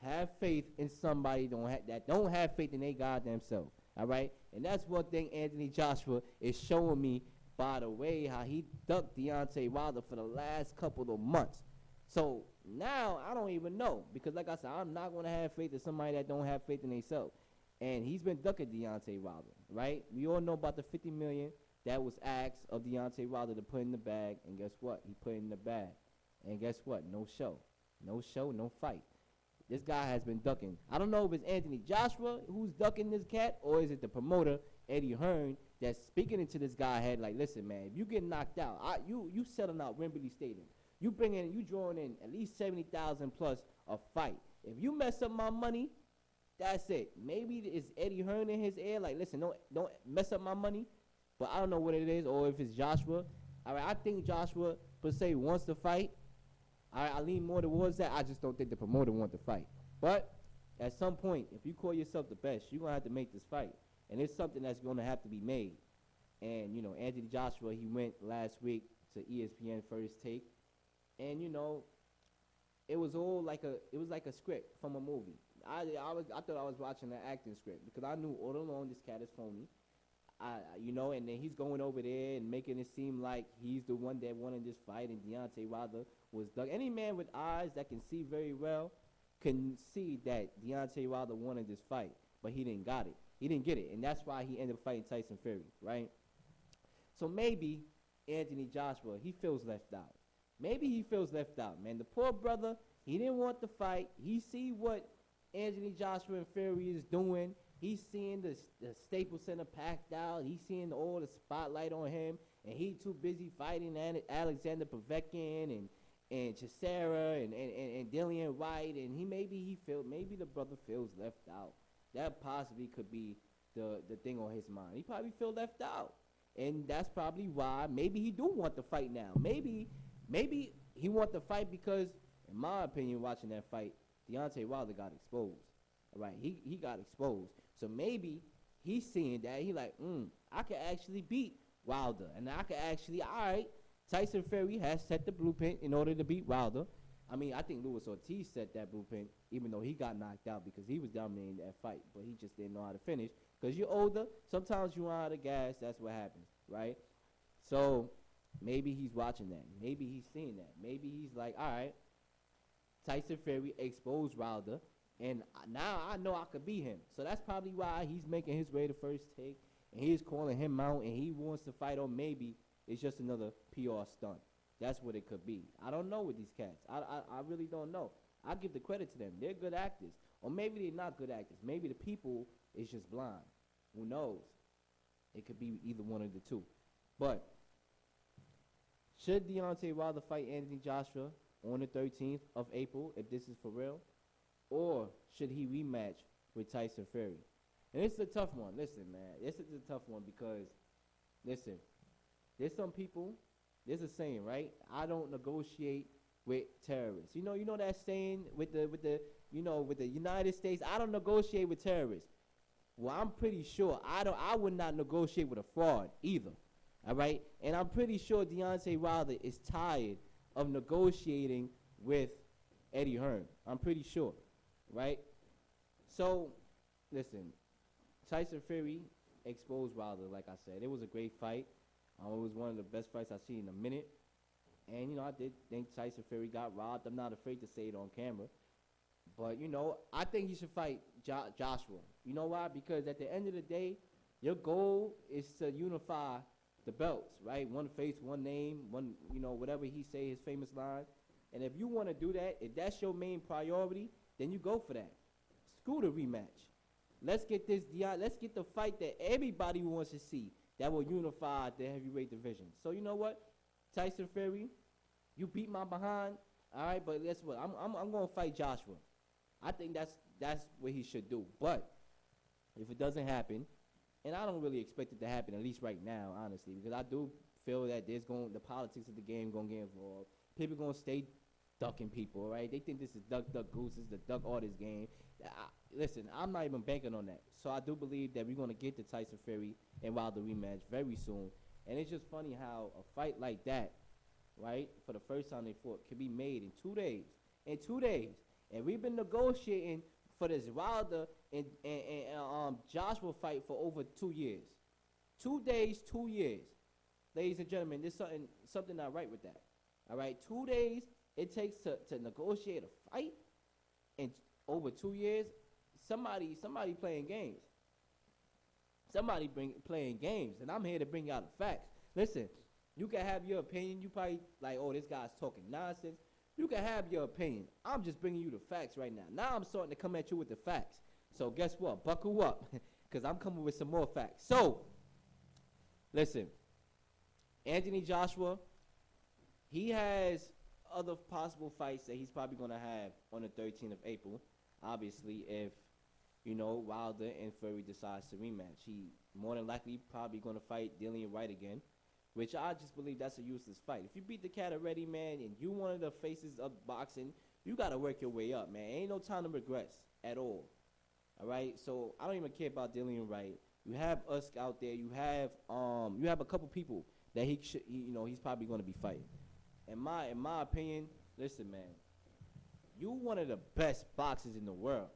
have faith in somebody that don't have faith in their goddamn self. All right? And that's one thing Anthony Joshua is showing me by the way how he ducked Deontay Wilder for the last couple of months. So now I don't even know because, like I said, I'm not going to have faith in somebody that don't have faith in themselves. And he's been ducking Deontay Wilder, right? We all know about the $50 million that was asked of Deontay Wilder to put in the bag. And guess what? He put it in the bag. And guess what? No show. No show, no fight. This guy has been ducking. I don't know if it's Anthony Joshua who's ducking this cat or is it the promoter, Eddie Hearn, that's speaking into this guy's head like, listen, man, if you get knocked out, you selling out Wembley Stadium. You drawing in at least 70,000 plus a fight. If you mess up my money, that's it. Maybe it's Eddie Hearn in his ear. Like, listen, don't mess up my money. But I don't know what it is, or if it's Joshua. All right, I think Joshua per se wants to fight. All right, I lean more towards that. I just don't think the promoter wants to fight. But at some point, if you call yourself the best, you're gonna have to make this fight, and it's something that's gonna have to be made. And Anthony Joshua, he went last week to ESPN First Take, and it was like a script from a movie. I thought I was watching an acting script because I knew all along this cat is phony. And then he's going over there and making it seem like he's the one that wanted this fight, and Deontay Wilder was dug. Any man with eyes that can see very well can see that Deontay Wilder wanted this fight, but he didn't got it. He didn't get it, and that's why he ended up fighting Tyson Fury, right? So maybe Anthony Joshua, he feels left out. Maybe he feels left out, man. The poor brother, he didn't want the fight. He see what Anthony Joshua and Fury is doing. He's seeing the Staples Center packed out. He's seeing all the spotlight on him, and he too busy fighting Alexander Povetkin and Chisera and Dillian White, and maybe the brother feels left out. That possibly could be the thing on his mind. He probably feel left out, and that's probably why maybe he do want the fight now. Maybe he want the fight because, in my opinion, watching that fight, Deontay Wilder got exposed. All right, he got exposed. So maybe he's seeing that. He like, I can actually beat Wilder. And I can actually, all right, Tyson Fury has set the blueprint in order to beat Wilder. I mean, I think Luis Ortiz set that blueprint, even though he got knocked out because he was dominating that fight. But he just didn't know how to finish. Because you're older, sometimes you run out of gas. That's what happens, right? So maybe he's watching that. Maybe he's seeing that. Maybe he's like, all right, Tyson Fury exposed Wilder. And now I know I could beat him. So that's probably why he's making his way to First Take. And he's calling him out. And he wants to fight. Or maybe it's just another PR stunt. That's what it could be. I don't know with these cats. I really don't know. I give the credit to them. They're good actors. Or maybe they're not good actors. Maybe the people is just blind. Who knows? It could be either one of the two. But should Deontay Wilder fight Anthony Joshua on the 13th of April, if this is for real? Or should he rematch with Tyson Fury? And this is a tough one. Listen, man. This is a tough one because, listen, there's some people, there's a saying, right? I don't negotiate with terrorists. You know that saying with the United States, I don't negotiate with terrorists. Well, I'm pretty sure I would not negotiate with a fraud either. All right? And I'm pretty sure Deontay Wilder is tired of negotiating with Eddie Hearn. I'm pretty sure. Right? So, listen, Tyson Fury exposed Wilder, like I said. It was a great fight. It was one of the best fights I've seen in a minute. And, I did think Tyson Fury got robbed. I'm not afraid to say it on camera. But, I think he should fight Joshua. You know why? Because at the end of the day, your goal is to unify the belts, right? One face, one name, one, whatever he say, his famous line. And if you want to do that, if that's your main priority, then you go for that. Screw the rematch. Let's get the fight that everybody wants to see that will unify the heavyweight division. So you know what? Tyson Fury, you beat my behind, all right, but guess what? I'm going to fight Joshua. I think that's what he should do. But if it doesn't happen, and I don't really expect it to happen, at least right now, honestly, because I do feel that the politics of the game going to get involved. People going to stay ducking people, right? They think this is duck, goose. This is the duck artist game. Listen, I'm not even banking on that. So I do believe that we're going to get the Tyson Fury and Wilder rematch very soon. And it's just funny how a fight like that, right, for the first time they fought, can be made in 2 days. In 2 days. And we've been negotiating for this Wilder and Joshua fight for over 2 years. 2 days, 2 years. Ladies and gentlemen, there's something not right with that. All right, 2 days it takes to negotiate a fight, and over 2 years, somebody playing games. Somebody playing games, and I'm here to bring out the facts. Listen, you can have your opinion. You probably like, oh, this guy's talking nonsense. You can have your opinion. I'm just bringing you the facts right now. Now I'm starting to come at you with the facts. So guess what? Buckle up, because I'm coming with some more facts. So, listen, Anthony Joshua, he has other possible fights that he's probably gonna have on the 13th of April. Obviously, if Wilder and Fury decides to rematch, he more than likely probably gonna fight Dillian Wright again, which I just believe that's a useless fight. If you beat the cat already, man, and you one of the faces of boxing, you gotta work your way up, man. Ain't no time to regress at all. All right, so I don't even care about Dillian Wright. You have us out there. You have a couple people that he's probably gonna be fighting. In my opinion, listen, man, you one of the best boxers in the world,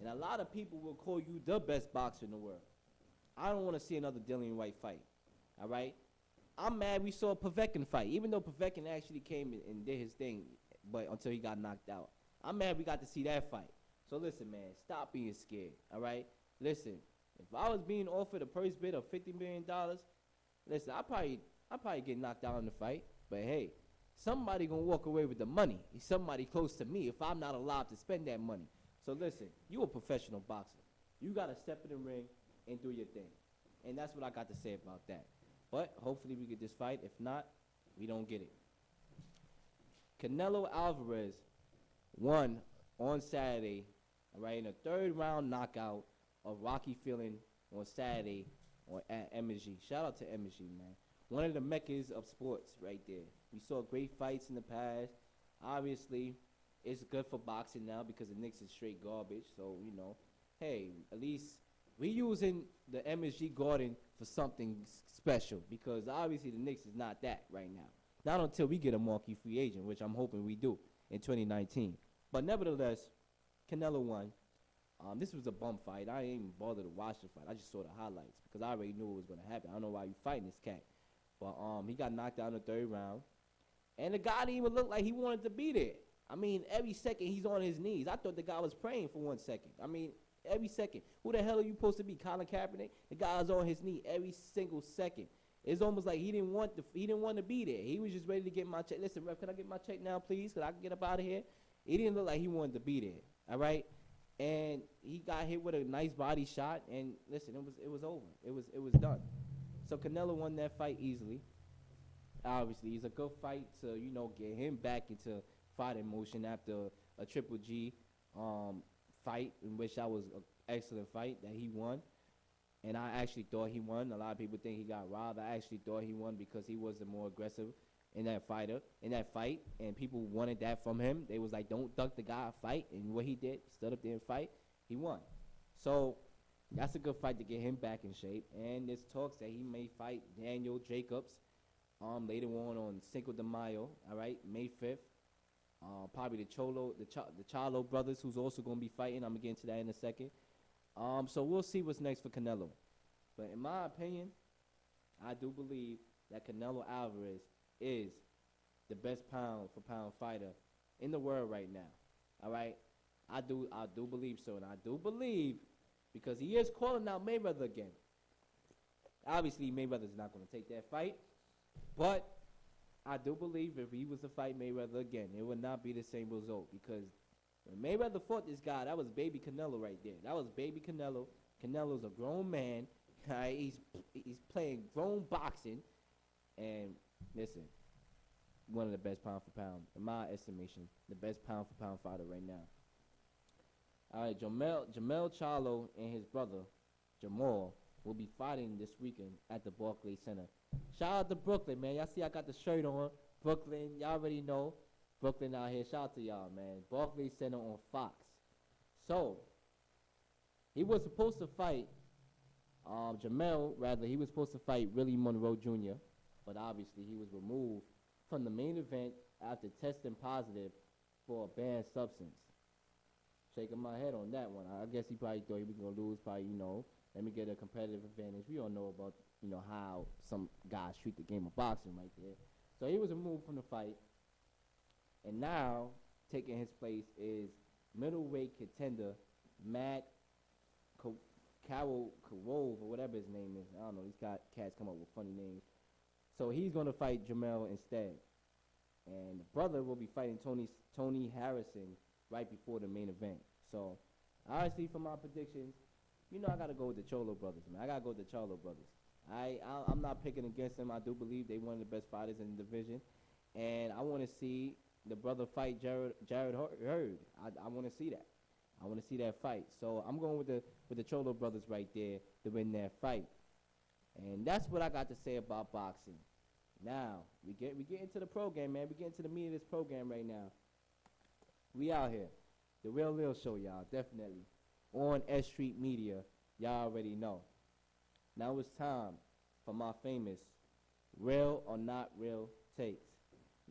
and a lot of people will call you the best boxer in the world. I don't want to see another Dillian Wright fight. All right, I'm mad we saw a Povetkin fight, even though Povetkin actually came and did his thing, but until he got knocked out. I'm mad we got to see that fight. So listen, man, stop being scared. All right, listen. If I was being offered a purse bid of $50 million, listen, I probably get knocked out in the fight. But hey, somebody gonna walk away with the money. Somebody close to me if I'm not allowed to spend that money. So listen, you a professional boxer. You gotta step in the ring and do your thing. And that's what I got to say about that. But hopefully we get this fight. If not, we don't get it. Canelo Alvarez won on Saturday, all right, in a third round knockout of Rocky Fielding on Saturday at MSG. Shout out to MSG, man. One of the meccas of sports right there. We saw great fights in the past. Obviously, it's good for boxing now because the Knicks is straight garbage. So, hey, at least we using the MSG Garden for something special because obviously the Knicks is not that right now. Not until we get a marquee free agent, which I'm hoping we do in 2019. But nevertheless, Canelo won. This was a bum fight. I ain't even bothered to watch the fight. I just saw the highlights because I already knew it was going to happen. I don't know why you fighting this cat. But he got knocked out in the third round. And the guy didn't even look like he wanted to be there. I mean, every second he's on his knees. I thought the guy was praying for 1 second. I mean, every second. Who the hell are you supposed to be, Colin Kaepernick? The guy's on his knee every single second. It's almost like he didn't want to be there. He was just ready to get my check. Listen, ref, can I get my check now, please? Cause I can get up out of here. He didn't look like he wanted to be there. All right. And he got hit with a nice body shot, and listen, it was over. It was done. So Canelo won that fight easily. Obviously, it's a good fight to get him back into fighting motion after a Triple G fight, in which that was an excellent fight that he won. And I actually thought he won. A lot of people think he got robbed. I actually thought he won because he was the more aggressive in that fight, and people wanted that from him. They was like, don't duck the guy, fight. And what he did, stood up there and fight, he won. So that's a good fight to get him back in shape. And there's talks that he may fight Daniel Jacobs later on Cinco de Mayo, all right, May 5th. Probably the Charlo brothers, who's also going to be fighting. I'm going to get into that in a second. So we'll see what's next for Canelo. But in my opinion, I do believe that Canelo Alvarez is the best pound-for-pound fighter in the world right now. All right? I do believe so. And I do believe because he is calling out Mayweather again. Obviously, Mayweather's not going to take that fight. But I do believe if he was to fight Mayweather again, it would not be the same result. Because when Mayweather fought this guy, that was baby Canelo right there. That was baby Canelo. Canelo's a grown man. He's playing grown boxing. And listen, one of the best pound for pound, in my estimation, the best pound for pound fighter right now. All right, Jamel Charlo and his brother Jamal will be fighting this weekend at the Barclays Center. Shout out to Brooklyn, man. Y'all see I got the shirt on. Brooklyn, y'all already know. Brooklyn out here. Shout out to y'all, man. Barclays Center on Fox. So, he was supposed to fight, he was supposed to fight Willie Monroe Jr., but obviously he was removed from the main event after testing positive for a banned substance. Shaking my head on that one. I guess he probably thought he was going to lose, let me get a competitive advantage. We all know about, how some guys treat the game of boxing right there. So he was removed from the fight. And now, taking his place is middleweight contender Matt Karov, or whatever his name is. I don't know. These cats come up with funny names. So he's going to fight Jamel instead. And the brother will be fighting Tony Harrison right before the main event. So, honestly, for my predictions, I got to go with the Cholo brothers, man. I got to go with the Charlo brothers. I'm not picking against them. I do believe they're one of the best fighters in the division. And I want to see the brother fight Jared Hurd. I want to see that. I want to see that fight. So I'm going with the Cholo brothers right there to win that fight. And that's what I got to say about boxing. Now we get into the program, man. We get into the meat of this program right now. We out here, the Real Leel Show, y'all. Definitely on S.STREET Media. Y'all already know. Now it's time for my famous real or not real takes.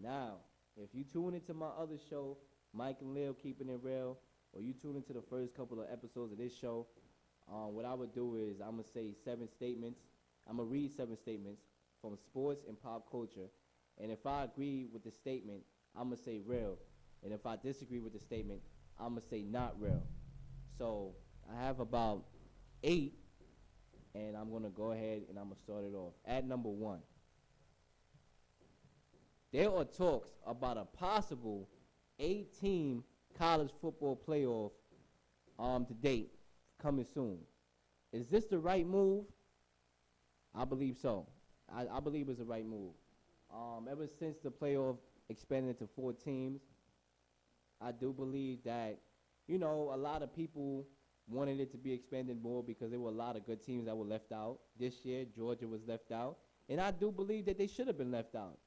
Now, if you tune into my other show, Mike and Leel Keeping It Real, or you tune into the first couple of episodes of this show, what I would do is I'm going to say 7 statements. I'm going to read 7 statements from sports and pop culture. And if I agree with the statement, I'm going to say real. And if I disagree with the statement, I'm going to say not real. So I have about 8, and I'm going to go ahead and I'm going to start it off. At number 1, there are talks about a possible 8-team college football playoff to date coming soon. Is this the right move? I believe so. I believe it's the right move. Ever since the playoff expanded to 4 teams, I do believe that, a lot of people wanted it to be expanded more because there were a lot of good teams that were left out. This year, Georgia was left out. And I do believe that they should have been left out.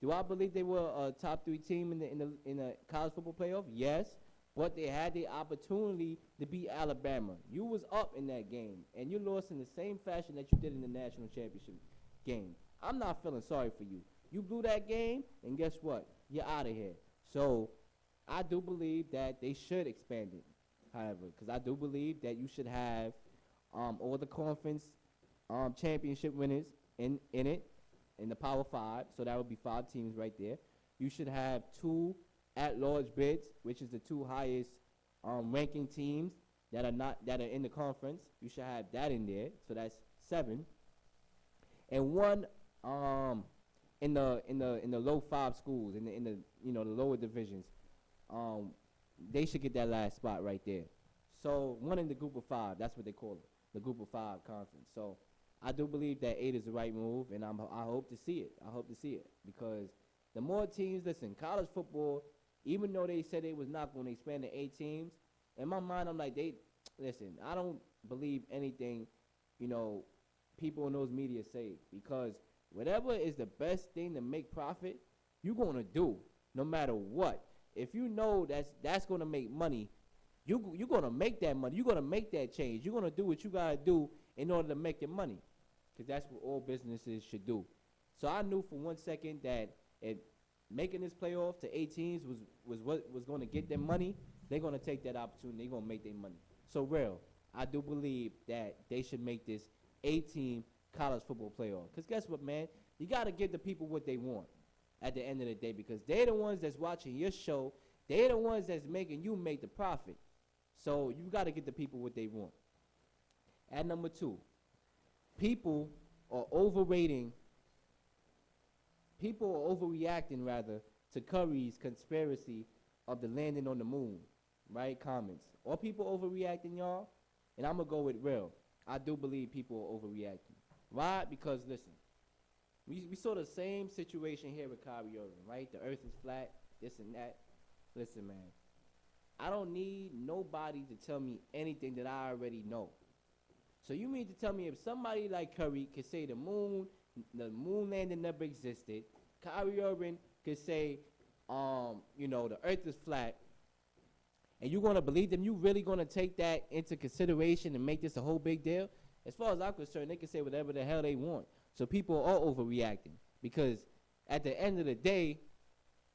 Do I believe they were a top 3 team in the college football playoff? Yes. But they had the opportunity to beat Alabama. You was up in that game, and you lost in the same fashion that you did in the national championship game. I'm not feeling sorry for you. You blew that game, and guess what? You're out of here. So I do believe that they should expand it, however, because I do believe that you should have all the conference championship winners in it, in the Power 5. So that would be 5 teams right there. You should have 2 at-large bids, which is the 2 highest ranking teams that are in the conference. You should have that in there, so that's 7, and 1 in the low 5 schools in the the lower divisions. They should get that last spot right there. So 1 in the group of 5, that's what they call it, the group of 5 conference. So I do believe that 8 is the right move, and I hope to see it. I hope to see it because the more teams, listen, college football. Even though they said they was not going to expand to 8 teams, in my mind, I'm like, listen, I don't believe anything, people in those media say, because whatever is the best thing to make profit, you're going to do no matter what. If you know that's going to make money, you're going to make that money. You're going to make that change. You're going to do what you got to do in order to make your money, because that's what all businesses should do. So I knew for 1 second that making this playoff to 8 teams was what was going to get them money. They're going to take that opportunity. They're going to make their money. So, real, I do believe that they should make this 8-team college football playoff. Because guess what, man? You got to give the people what they want at the end of the day, because they're the ones that's watching your show. They're the ones that's making you make the profit. So you got to get the people what they want. At number 2, people are overreacting rather to Curry's conspiracy of the landing on the moon, right? Comments. Are people overreacting, y'all? And I'm going to go with real. I do believe people are overreacting. Why? Because, listen, we saw the same situation here with Kyrie Irving, right? The earth is flat, this and that. Listen, man, I don't need nobody to tell me anything that I already know. So you mean to tell me if somebody like Curry could say the moon landing never existed, Kyrie Irving could say, the earth is flat, and you're going to believe them? You really going to take that into consideration and make this a whole big deal? As far as I'm concerned, they can say whatever the hell they want. So people are overreacting, because at the end of the day,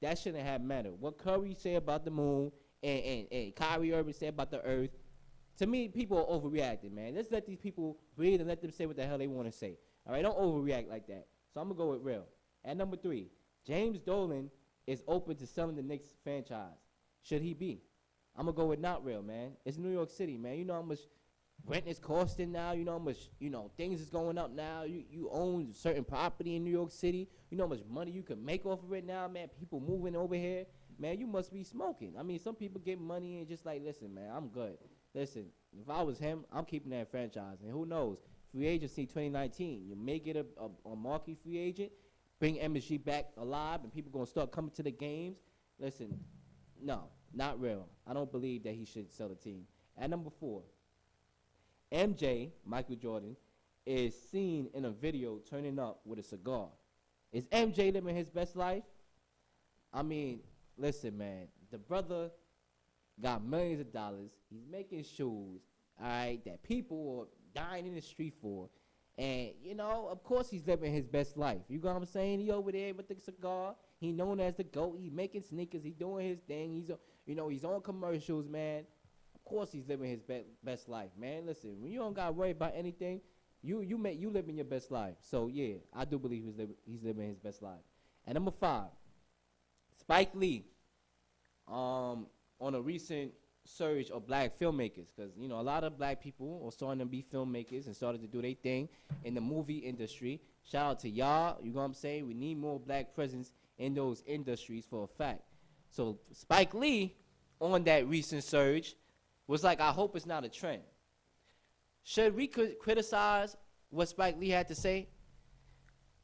that shouldn't have mattered. What Curry say about the moon and Kyrie Irving say about the earth, to me, people are overreacting, man. Let's let these people breathe and let them say what the hell they want to say. All right, don't overreact like that. So I'm going to go with real. At number 3, James Dolan is open to selling the Knicks franchise. Should he be? I'm going to go with not real, man. It's New York City, man. You know how much rent is costing now. You know how much, things is going up now. You own certain property in New York City. You know how much money you can make off of it now, man. People moving over here. Man, you must be smoking. I mean, some people get money and just like, listen, man, I'm good. Listen, if I was him, I'm keeping that franchise. And who knows? Free agency 2019. You may get a marquee free agent, bring MSG back alive, and people going to start coming to the games. Listen, no, not real. I don't believe that he should sell the team. At number 4, MJ, Michael Jordan, is seen in a video turning up with a cigar. Is MJ living his best life? I mean, listen, man. The brother got millions of dollars. He's making shoes, all right, that people are dying in the street for. And, you know, of course he's living his best life. You know what I'm saying? He over there with the cigar. He known as the GOAT. He making sneakers. He doing his thing. He's on commercials, man. Of course he's living his best life, man. Listen, when you don't got to worry about anything, you living your best life. So, yeah, I do believe he's living his best life. And number 5, Spike Lee, on a recent surge of black filmmakers, because, you know, a lot of black people are starting to be filmmakers and started to do their thing in the movie industry. Shout out to y'all. You know what I'm saying? We need more black presence in those industries for a fact. So Spike Lee, on that recent surge, was like, I hope it's not a trend. Should we criticize what Spike Lee had to say?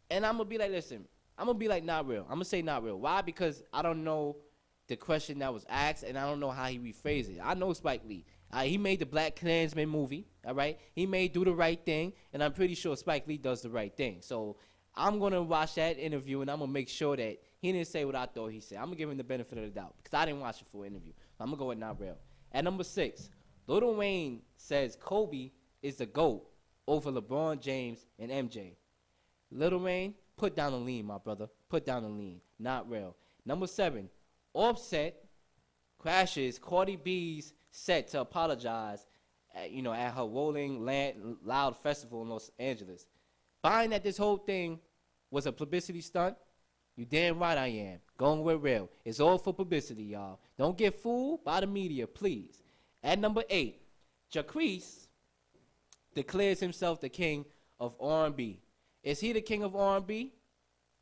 And I'm going to be like, listen, I'm going to be like, not real. I'm going to say not real. Why? Because I don't know the question that was asked, and I don't know how he rephrased it. I know Spike Lee. He made the Black Klansman movie, all right? He made Do the Right Thing, and I'm pretty sure Spike Lee does the right thing. So I'm going to watch that interview, and I'm going to make sure that he didn't say what I thought he said. I'm going to give him the benefit of the doubt because I didn't watch the full interview. I'm going to go with not real. At number 6, Lil Wayne says Kobe is the GOAT over LeBron James and MJ. Lil Wayne, put down the lean, my brother. Put down the lean. Not real. Number 7, Offset crashes Cardi B's set to apologize at her Rolling Loud Festival in Los Angeles. Buying that this whole thing was a publicity stunt, you damn right I am. Going with real. It's all for publicity, y'all. Don't get fooled by the media, please. At number 8, Jacquees declares himself the king of R&B. Is he the king of R&B?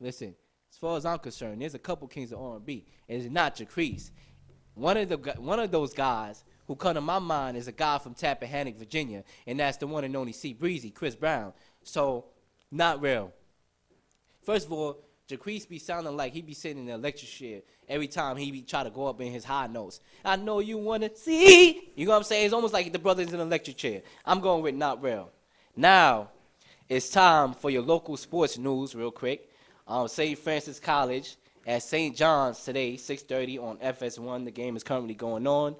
Listen, as far as I'm concerned, there's a couple kings of R&B. It's not Jacquees. One of those guys who come to my mind is a guy from Tappahannock, Virginia, and that's the one and only C Breezy, Chris Brown. So, not real. First of all, Jacquees be sounding like he be sitting in the electric chair every time he be try to go up in his high notes. I know you want to see. You know what I'm saying? It's almost like the brother's in an electric chair. I'm going with not real. Now, it's time for your local sports news real quick. St. Francis College at St. John's today, 6:30 on FS1. The game is currently going on.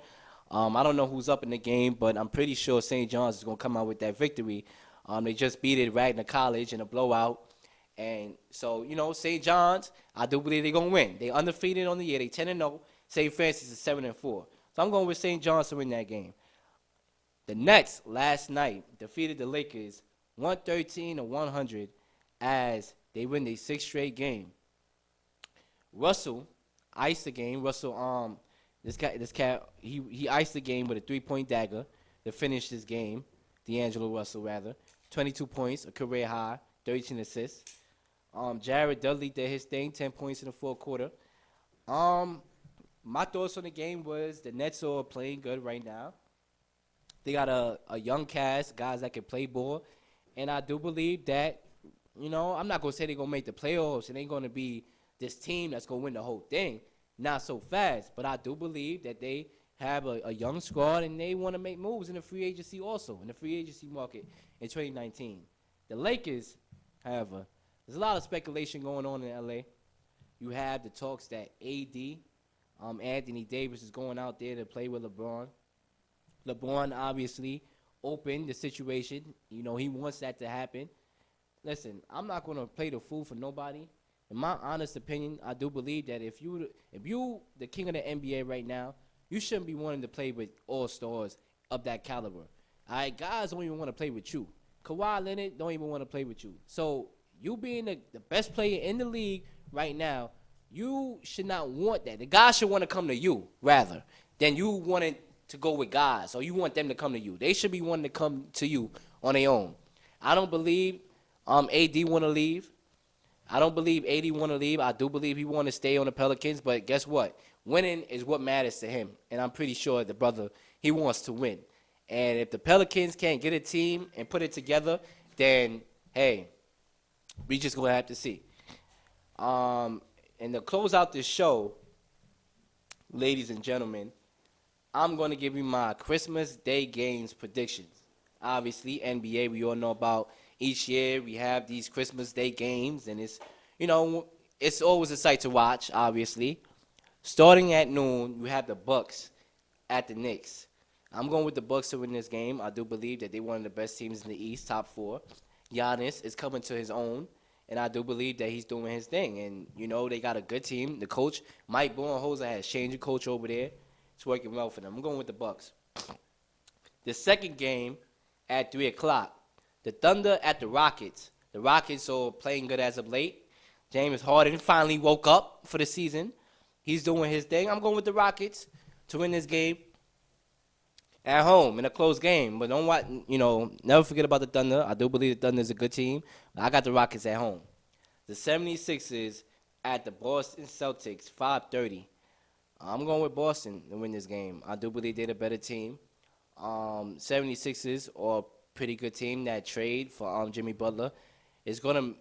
I don't know who's up in the game, but I'm pretty sure St. John's is going to come out with that victory. They just beat it Ragnar College in a blowout. And so, St. John's, I do believe they're going to win. They undefeated on the year. They 10-0. St. Francis is 7-4. So I'm going with St. John's to win that game. The Nets last night defeated the Lakers 113-100 as they win their 6th straight game. Russell iced the game. This cat, he iced the game with a 3-point dagger to finish this game. D'Angelo Russell, rather. 22 points, a career high, 13 assists. Jared Dudley did his thing, 10 points in the fourth quarter. My thoughts on the game was the Nets are playing good right now. They got a young cast, guys that can play ball. And I do believe that, I'm not going to say they're going to make the playoffs. It ain't going to be this team that's going to win the whole thing. Not so fast. But I do believe that they have a young squad, and they want to make moves in the free agency also, in the free agency market in 2019. The Lakers, however, there's a lot of speculation going on in L.A. You have the talks that AD, Anthony Davis, is going out there to play with LeBron. LeBron obviously opened the situation. He wants that to happen. Listen, I'm not going to play the fool for nobody. In my honest opinion, I do believe that if you the king of the NBA right now, you shouldn't be wanting to play with all-stars of that caliber. All right, guys don't even want to play with you. Kawhi Leonard don't even want to play with you. So you being the best player in the league right now, you should not want that. The guys should want to come to you rather than you wanting to go with guys, or you want them to come to you. They should be wanting to come to you on their own. I don't believe AD want to leave. I don't believe AD want to leave. I do believe he want to stay on the Pelicans, but guess what? Winning is what matters to him, and I'm pretty sure the brother, he wants to win. And if the Pelicans can't get a team and put it together, then, hey, we just going to have to see. And to close out this show, ladies and gentlemen, I'm going to give you my Christmas Day games predictions. Obviously, NBA, we all know about each year we have these Christmas Day games, and it's always a sight to watch, obviously. Starting at noon, you have the Bucks at the Knicks. I'm going with the Bucks to win this game. I do believe that they're one of the best teams in the East, top four. Giannis is coming to his own, and I do believe that he's doing his thing. And, they got a good team. The coach, Mike Budenholzer, has changed the coach over there. It's working well for them. I'm going with the Bucks. The second game at 3 o'clock, the Thunder at the Rockets. The Rockets are playing good as of late. James Harden finally woke up for the season. He's doing his thing. I'm going with the Rockets to win this game at home in a close game. But never forget about the Thunder. I do believe the Thunder is a good team. I got the Rockets at home. The 76ers at the Boston Celtics, 5:30. I'm going with Boston to win this game. I do believe they're the better team. 76ers are a pretty good team. That trade for Jimmy Butler is gonna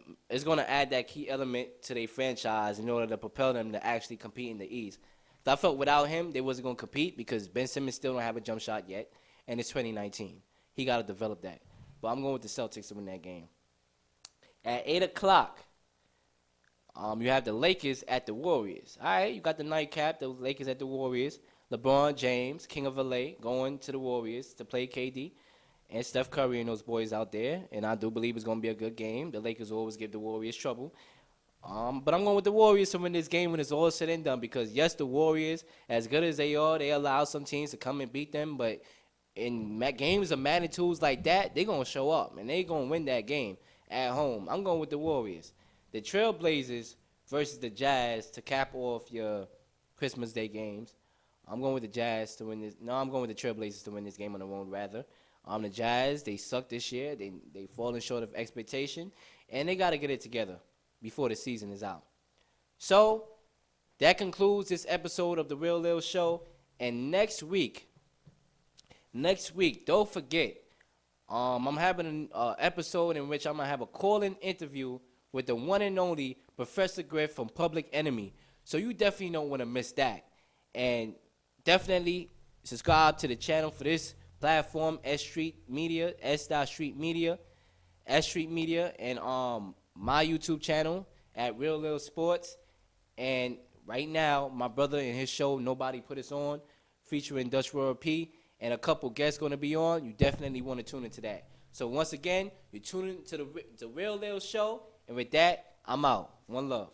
add that key element to their franchise in order to propel them to actually compete in the East. I felt without him, they wasn't going to compete because Ben Simmons still don't have a jump shot yet, and it's 2019. He got to develop that. But I'm going with the Celtics to win that game. At 8 o'clock, you have the Lakers at the Warriors. All right, you got the nightcap, the Lakers at the Warriors. LeBron James, King of LA, going to the Warriors to play KD. And Steph Curry and those boys out there. And I do believe it's going to be a good game. The Lakers always give the Warriors trouble. But I'm going with the Warriors to win this game when it's all said and done because, yes, the Warriors, as good as they are, they allow some teams to come and beat them. But in games of magnitudes like that, they're going to show up, and they're going to win that game at home. I'm going with the Warriors. The Trailblazers versus the Jazz to cap off your Christmas Day games. I'm going with the Jazz to win this. No, I'm going with the Trailblazers to win this game on the road, rather. The Jazz, they suck this year. They falling short of expectation, and they got to get it together before the season is out. So that concludes this episode of The Real Leel Show. And next week, don't forget, I'm having an episode in which I'm going to have a call-in interview with the one and only Professor Griff from Public Enemy. So you definitely don't want to miss that. And definitely subscribe to the channel for this platform, S.STREET Media, S.STREET Media, S.STREET Media, and my YouTube channel at Real Leel Sports. And right now, my brother and his show, Nobody Put Us On, featuring Dutch Royal P, and a couple guests going to be on. You definitely want to tune into that. So once again, you're tuning into the Real Leel Show. And with that, I'm out. One love.